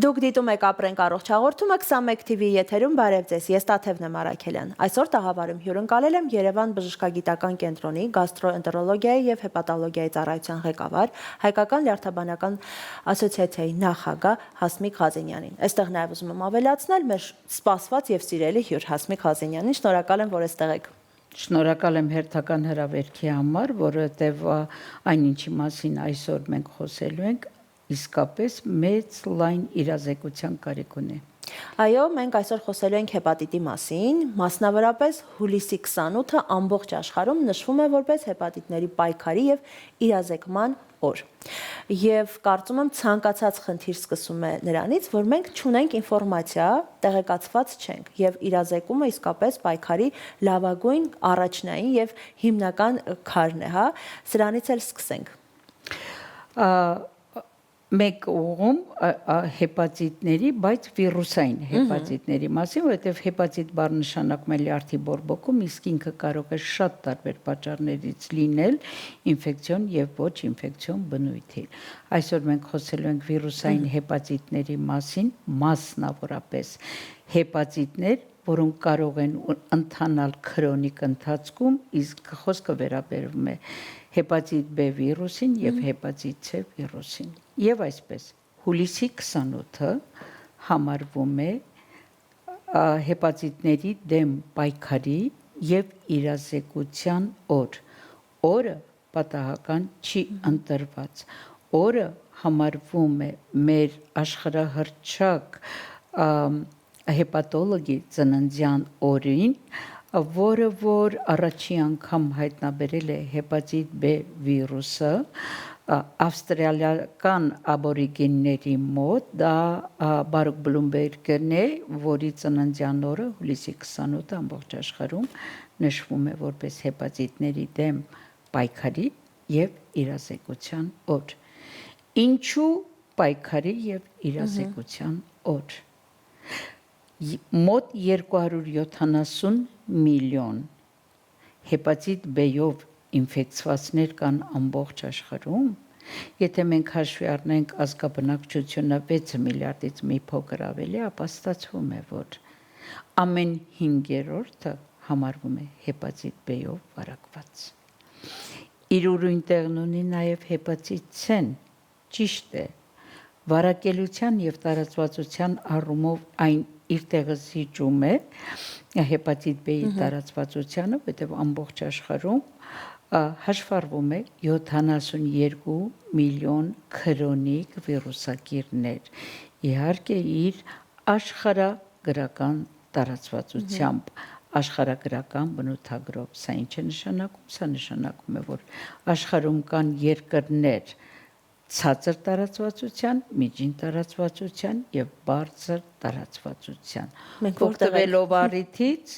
Դուք դիտում եք ապրենք առողջ հաղորդումը 21 TV եթերում բարև ձեզ, ես Տաթևն եմ Արաքելյան։ Այսօր տաղավարում հյուրընկալել եմ Երևան բժշկագիտական կենտրոնի գաստրոէնտերոլոգիայի եւ հեպատոլոգիայի ծառայության ղեկավար, Հայկական լյարդաբանական ասոցիացիայի նախագահ Հասմիկ Ղազենյանին։ Այստեղ նաեւ ուզում եմ ավելացնել մեր սպասված եւ սիրելի հյուր Հասմիկ Ղազենյանին, շնորհակալ եմ, որ այստեղ եք։ Շնորհակալ եմ հերթական հրավերքի համար, որովհետև այն ինչի մասին այսօր մենք խոսելու ենք, իսկապես մեծ լայն իրազեկության կարիք ունի։ Այո, մենք այսօր խոսելու ենք հեպատիտի մասին, մասնավորապես հուլիսի 28-ը ամբողջ աշխարհում նշվում է որպես հեպատիտների պայքարի եւ իրազեկման օր։ Եվ կարծում եմ ցանկացած խնդիր սկսում է նրանից, որ մենք չունենք ինֆորմացիա, տեղեկացված չենք եւ իրազեկումը իսկապես պայքարի լավագույն առաջնային եւ հիմնական քարն է, հա, սրանից էլ սկսենք։ Մեկ ուղում հեպատիտների, բայց վիրուսային հեպատիտների մասին, որովհետև հեպատիտ բառը նշանակում է լյարդի բորբոքում, իսկ ինքը կարող է շատ տարբեր պատճառներից լինել ինֆեկցիոն եւ ոչ ինֆեկցիոն բնույթի։ Այսօր մենք խոսելու ենք վիրուսային հեպատիտների մասին, մասնավորապես հեպատիտներ, որոնք կարող են ընթանալ քրոնիկ ընթացքում, իսկ խոսքը վերաբերում է հեպատիտ B վիրուսին եւ հեպատիտ C վիրուսին։ Եվ այսպես, հուլիսի 28-ը համարվում է հեպատիտների դեմ պայքարի եւ իրազեկության օր։ Օրը պատահական չի ընտրված։ Օրը համարվում է մեր աշխարհահռչակ հեպատոլոգի ծննդյան օրին, որը որ առաջին անգամ հայտնաբերել է հեպատիտ B վիրուսը ավստրալիական աբորիգենների մոտ, դա Բարուք Բլումբերգն է, որի ծննդյան օրը հուլիսի 28-ը ամբողջ աշխարհում նշվում է որպես հեպատիտների դեմ պայքարի եւ իրազեկության օր։ Ինչու պայքարի եւ իրազեկության օր։ Մոտ 270 միլիոն հեպատիտ B-ով ինֆեկցվածներ կան ամբողջ աշխարհում, եթե մենք հաշվի առնենք ազգաբնակչությունը 6 միլիարդից մի փոքր ավելի, ապա ստացվում է, որ ամեն 5-րդը համարվում է հեպատիտ B-ով վարակված։ Իր ուրույն տեղն ունի նաև հեպատիտ C-ն, ճիշտ է, վարակելության եւ տարածվածության առումով այն իր տեղը զիջում է հեպատիտ B-ի տարածվածությանը, որտեղ ամբողջ աշխարհում հաշվառվում է 72 միլիոն քրոնիկ վիրուսակիրներ։ Իհարկե իր աշխարհագրական տարածվածությամբ, աշխարհագրական բնութագրով, սա ինչ է նշանակում, սա նշանակում է, որ աշխարհում կան երկրներ ցածր տարածվածության, միջին տարածվածության եւ բարձր տարածվածության։ Օգտվելով առիթից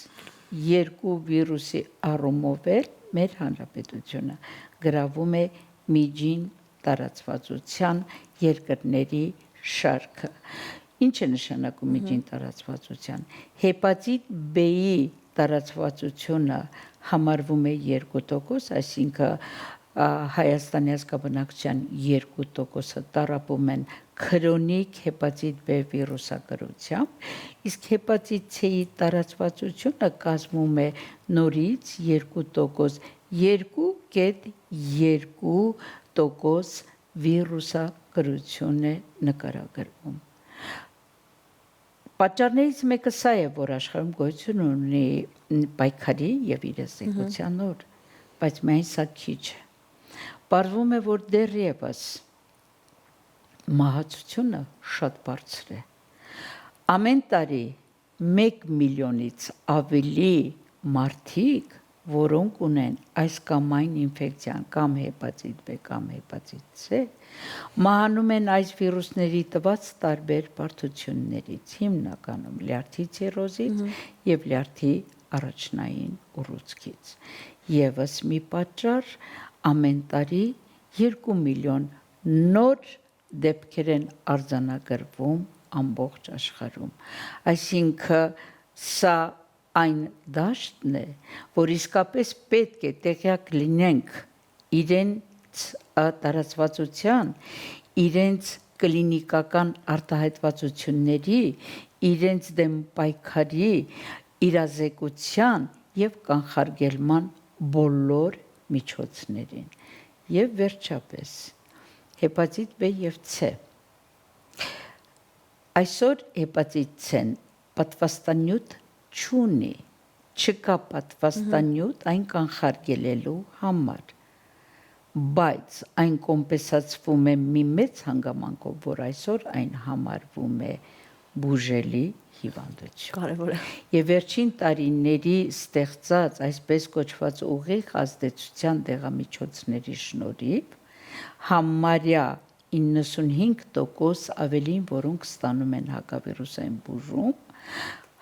երկու վիրուսի առումով էլ մեր հանրապետությունը գրավում է միջին տարածվածության երկրների շարքը։ Ինչ է նշանակում միջին տարածվածության։ Հեպատիտ B-ի տարածվածությունը համարվում է 2%, այսինքն Հայաստանի ազգաբնակչության 2%-ը տառապում են քրոնիկ հեպատիտ B վիրուսակրությամբ, իսկ հեպատիտ C-ի տարածվածությունը կազմում է նորից 2%, 2.2% վիրուսակրություն է նկարագրվում։ Պատճառներից մեկը սա է, որ աշխարհում գոյություն ունի պայքարի եւ իրազեկության օր, բայց միայն սա քիչ է։ Պարզվում է, որ դեռևս մահացությունը շատ բարձր է։ Ամեն տարի 1 միլիոնից ավելի մարդիկ, որոնք ունեն այս կամ այն ինֆեկցիան, կամ հեպատիտ B, կամ հեպատիտ C, մահանում են այս վիրուսների տված տարբեր բարդություններից, հիմնականում լյարդի ցիրոզից եւ լյարդի առաջնային ուռուցքից։ Եվս մի պատճառ ամեն տարի 2 միլիոն նոր դեպքեր են արձանագրվում ամբողջ աշխարհում։ Այսինքն սա այն դաշտն է, որ իսկապես պետք է տեղյակ լինենք իրենց տարածվածության, իրենց կլինիկական արտահայտվածությունների, իրենց դեմ պայքարի, իրազեկության եւ կանխարգելման բոլոր միջոցներին։ Եվ վերջապես հեպատիտ B եւ C։ Այսօր հեպատիտ C-ն պատվաստանյութ չունի, չկա պատվաստանյութ այն կանխարգելելու համար, բայց այն կոմպենսացվում է մի մեծ հանգամանքով, որ այսօր այն համարվում է բուժելի հիվանդություն։ Կարևոր է։ Եվ վերջին տարիների ստեղծած այսպես կոչված ուղիղ ազդեցության դեղամիջոցների շնորհիվ համարյա 95% ավելին, որոնք ստանում են հակավիրուսային բուժում,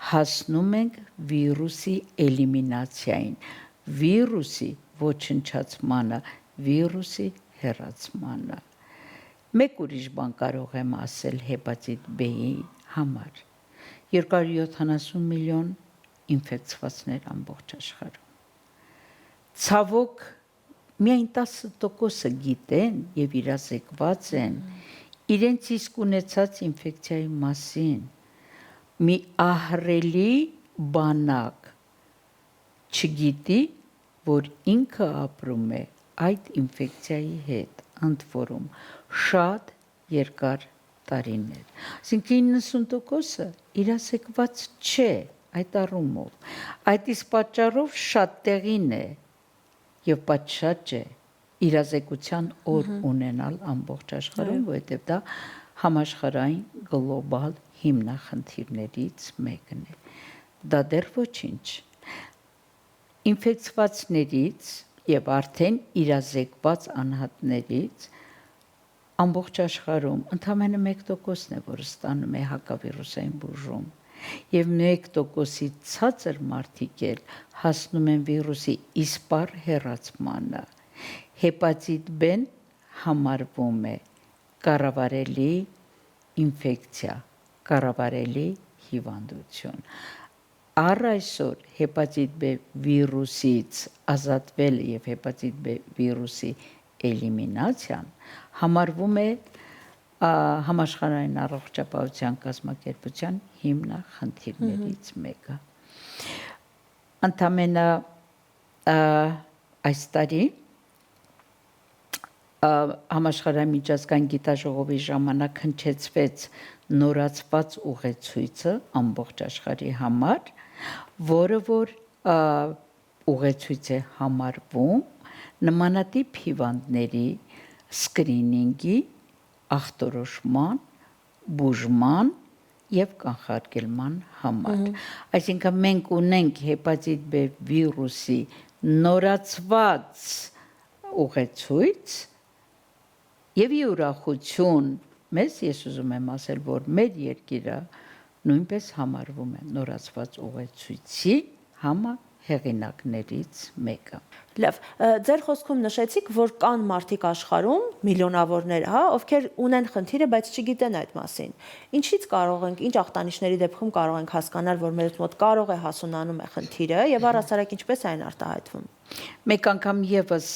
հասնում ենք վիրուսի էլիմինացիային, վիրուսի ոչնչացմանը, վիրուսի հեռացմանը։ Մեկ ուրիշ բան կարող եմ ասել հեպատիտ B-ի համար։ 270 միլիոն ինֆեկցվածներ ամբողջ աշխարհում։ Ցավոք միայն 10%-ը գիտեն եւ իրազեկված են իրենց իսկ ունեցած ինֆեկցիայի մասին։ Մի ահռելի բանակ չգիտի, որ ինքը ապրում է այդ ինֆեկցիայի հետ, ընդ որում շատ երկար տարիներ։ Այսինքն 90%-ը իրազեկված չէ այդ առումով։ Այդ իսկ պատճառով շատ տեղին է եւ պատշաճ է իրազեկության օր ունենալ ամբողջ աշխարհում, որովհետեւ դա համաշխարհային գլոբալ հիմնախնդիրներից մեկն է։ Դա դեռ ոչինչ։ Ինֆեկցվածներից եւ արդեն իրազեկված անհատներից ամբողջ աշխարհում ընդամենը 1%-ն է, որ ստանում է հակավիրուսային բուժում, եւ 1%-ի ցածր մարդիկ էլ հասնում են վիրուսի իսպառ հեռացմանը։ Հեպատիտ B-ն համարվում է կառավարելի ինֆեկցիա, կառավարելի հիվանդություն։ Առ այսօր հեպատիտ B վիրուսից ազատվել եւ հեպատիտ B վիրուսի էլիմինացիան համարվում է համաշխարհային առողջապահության կազմակերպության հիմնախնդիրներից մեկը։ Ընդամենը այս տարի համաշխարհային միջազգային գիտաժողովի ժամանակ հնչեցվեց նորացված ուղեցույցը ամբողջ աշխարհի համար, որը որ ուղեցույց է համարվում նմանատիպ հիվանդների սկրինինգի, ախտորոշման, բուժման եւ կանխարգելման համար։ Այսինքն մենք ունենք հեպատիտ B վիրուսի նորացված ուղեցույց եւ ի ուրախություն մեզ, ես ուզում եմ ասել, որ մեր երկիրը նույնպես համարվում է նորացված ուղեցույցի համահեղինակներից մեկը։ Լավ, ձեր խոսքում նշեցիք, որ կան մարդիկ աշխարհում, միլիոնավորներ, ովքեր ունեն խնդիրը, բայց չգիտեն այդ մասին։ Ինչից կարող ենք, ինչ ախտանիշների դեպքում կարող ենք հասկանալ, որ մեր մոտ կարող է հասունանում է խնդիրը եւ առհասարակ ինչպես է այն արտահայտվում։ Մեկ անգամ եւս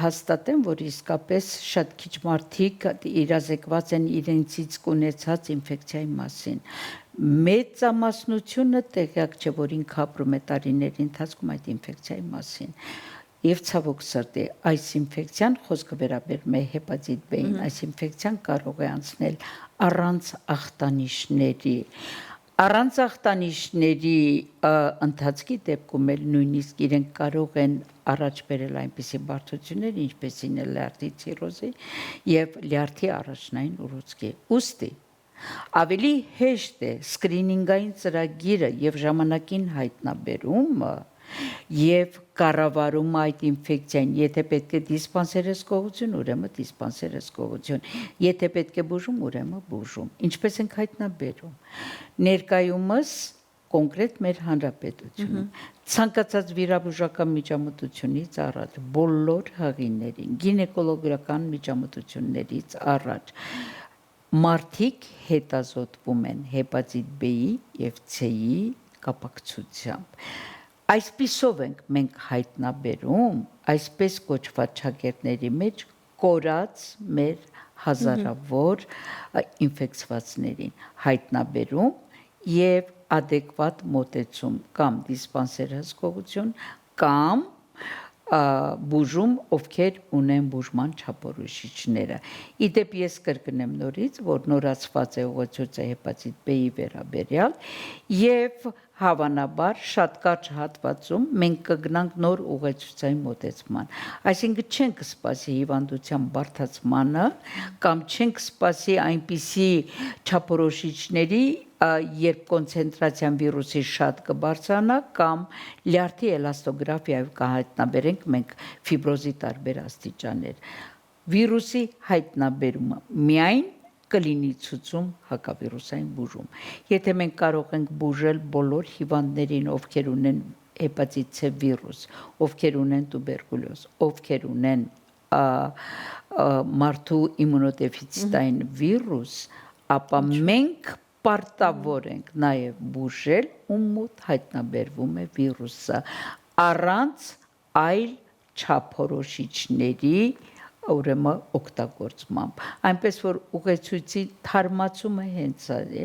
հաստատեմ, որ իսկապես շատ քիչ մարդիկ իրազեկված են իրենցից ունեցած ինֆեկցիայի մասին։ Մեծամասնությունը տեղյակ չէ, որ ինքը ապրում է տարիների ընթացքում այդ ինֆեկցիայի մասին։ Եվ ցավոք սրտի, այս ինֆեկցիան խոսքը վերաբերում է հեպատիտ B-ին, այս ինֆեկցիան կարող է անցնել առանց ախտանիշների։ Առանց ախտանիշների ընթացքի դեպքում էլ նույնիսկ իրենք կարող են առաջ բերել այնպիսի բարդություններ, ինչպեսին է լյարդի ցիրոզի եւ լյարդի առաջնային ուռուցքի։ Ուստի ավելի հեշտ է սկրինինգային ծրագիրը եւ ժամանակին հայտնաբերումը եւ կառավարումը այդ ինֆեկցիան, եթե պետք է դիսպանսերեսկողություն, ուրեմն դիսպանսերեսկողություն, եթե պետք է բուժում, ուրեմն բուժում։ Ինչպես ենք հայտնաբերում։ Ներկայումս կոնկրետ մեր հանրապետությունում ցանկացած վիրաբուժական միջամտությունից առաջ, բոլոր հղիներին, գինեկոլոգիական միջամտություններից առաջ մարդիկ հետազոտվում են հեպատիտ B-ի եւ C-ի կապակցությամբ։ Այսպիսով ենք մենք հայտնաբերում այսպես կոչված ճակերտների մեջ կորած մեր հազարավոր ինֆեկցվածներին, հայտնաբերում եւ adekvat մոտեցում կամ դիսպանսեր հսկողություն կամ բուժում, ովքեր ունեն բուժման չափորոշիչները։ Իդեպ ես կրկնեմ նորից, որ նորացված է ուղեցույցը հեպատիտ B-ի վերաբերյալ եւ հավանաբար շատ կարճ հատվածում մենք կգնանք նոր ուղեցույցային մոտեցման։ Այսինքն չենք սպասի հիվանդության բարդացմանը կամ չենք սպասի այնպիսի չափորոշիչների, երբ կոնցենտրացիան վիրուսի շատ կբարձրանա կամ լյարդի էլաստոգրաֆիայով կհայտնաբերենք մենք ֆիբրոզի տարբեր աստիճաններ։ Վիրուսի հայտնաբերումը միայն կլինի ցուցում հակավիրուսային բուժում։ Եթե մենք կարող ենք բուժել բոլոր հիվանդներին, ովքեր ունեն հեպատիտ C վիրուս, ովքեր ունեն տուբերկուլոզ, ովքեր ունեն մարդու իմունոդեֆիցիտային վիրուս, ապա մենք պարտավոր ենք նաև բուժել ում մոտ հայտնաբերվում է վիրուսը առանց այլ չափորոշիչների ուրեմն օգտագործմամբ, այնպես որ ուղեցույցի թարմացումը հենց այն է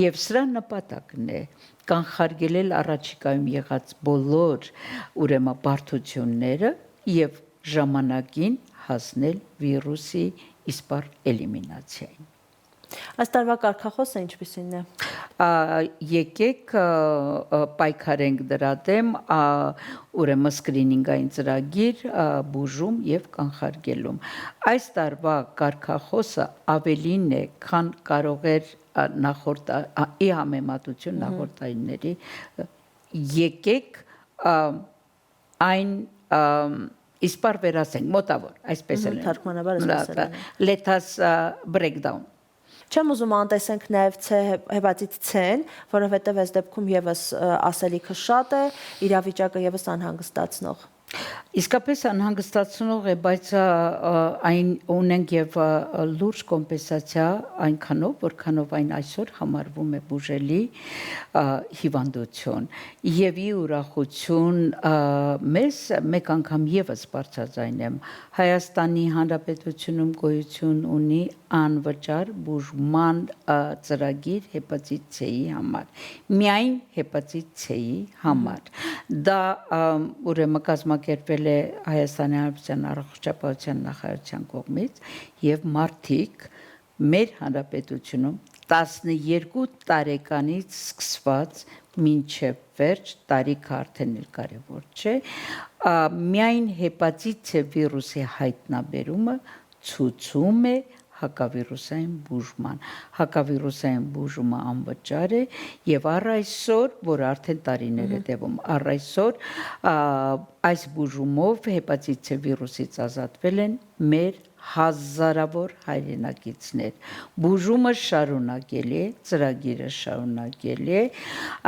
եւ սրա նպատակն է կանխարգելել առաջիկայում եղած բոլոր ուրեմն բարդությունները եւ ժամանակին հասնել վիրուսի իսպառ էլիմինացիային։ Այս տարվա կարգախոսը ինչպիսին է։ Եկեք պայքարենք դրա դեմ, ուրեմն սկրինինգային ծրագիր, բուժում եւ կանխարգելում։ Այս տարվա կարգախոսը ավելին է, քան կարող էր նախորդ ի համեմատություն նախորդ տարիների։ Եկեք այն իսպառ վերացենք, մոտավոր, այսպես էլ թարգմանաբար այսպես էլ։ Let us break down։ Չեմ ուզում անտեսենք նաև հեպատիտ C-ն, որովհետև այս դեպքում եւս ասելիքը շատ է, իրավիճակը եւս անհանգստացնող։ Իսկապես անհանգստացնող է, բայց այն ունենք եւ լուրջ կոմպենսացիա այնքանով, որքանով այն այսօր համարվում է բուժելի հիվանդություն։ Եվ ի ուրախություն մեզ մեկ անգամ եւս բարձրաձայնեմ Հայաստանի Հանրապետությունում գոյություն ունի անվճար բուժման ծրագիր հեպատիտ C-ի համար։ Միայն հեպատիտ C-ի համար։ Դա ուրեմն կազմակերպվել է Հայաստանի Հանրապետության առողջապահության նախարարության կողմից եւ մարդիկ մեր հանրապետությունում 12 տարեկանից սկսված մինչև վերջ տարիքը արդեն էլ կարևոր չէ, միայն հեպատիտ C վիրուսի հայտնաբերումը ցուցում է հակավիրուսային բուժման։ Հակավիրուսային բուժումը անվճար է եւ առ այսօր, որ արդեն տարիներ է տևում, առ այսօր այս բուժումով հեպատիտ C վիրուսից ազատվել են մեր հազարավոր հայրենակիցներ։ Բուժումը շարունակելի է, ծրագիրը շարունակելի է,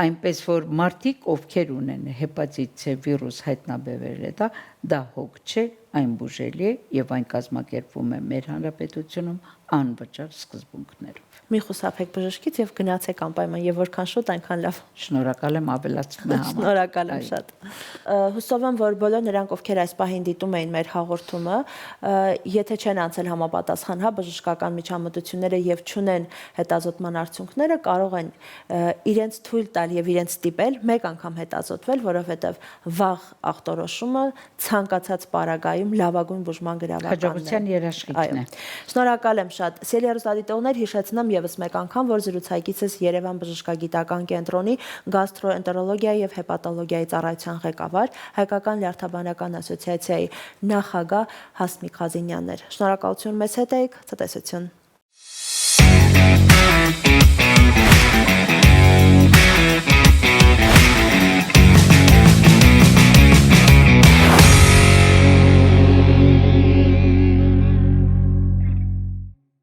այնպես որ մարդիկ, ովքեր ունեն հեպատիտ C վիրուս հայտնաբերվել է դա հոգ չէ, այն բուժելի է եւ այն կազմակերպվում է մեր հանրապետությունում անվճար սկզբունքներով։ Մի խուսափեք բժշկից եւ գնացեք անպայման եւ որքան շուտ այնքան լավ։ Շնորհակալ եմ ավելացում եմ։ Շնորհակալ եմ շատ։ Հուսով եմ, որ բոլոր նրանք, ովքեր այս պահին դիտում էին մեր հաղորդումը, եթե չեն անցել համապատասխան բժշկական միջամտությունները եւ չունեն հետազոտման արդյունքները, կարող են իրենց թույլ տալ եւ իրենց ստիպել մեկ անգամ հետազոտվել, որովհետեւ վաղ ախտորոշումը ցանկացած պարագայում լավագույն բուժման գրավականն է։ Հաջողության երաշխիքն է։ Շնորհակալ եմ շատ։ Սիրելի հեռուստադիտողներ, հիշեցնեմ եւս մեկ անգամ, որ զրուցակիցս Երևան բժշկագիտական կենտրոնի գաստրոենտերոլոգիայի եւ հեպատոլոգիայի ծառայության ղեկավար, Հայկական լյարդաբանական ասոցիացիայի նախագահ Հասմիկ Ղազինյանն էր։ Շնորհակալություն մեզ հետ եք, ցտեսություն։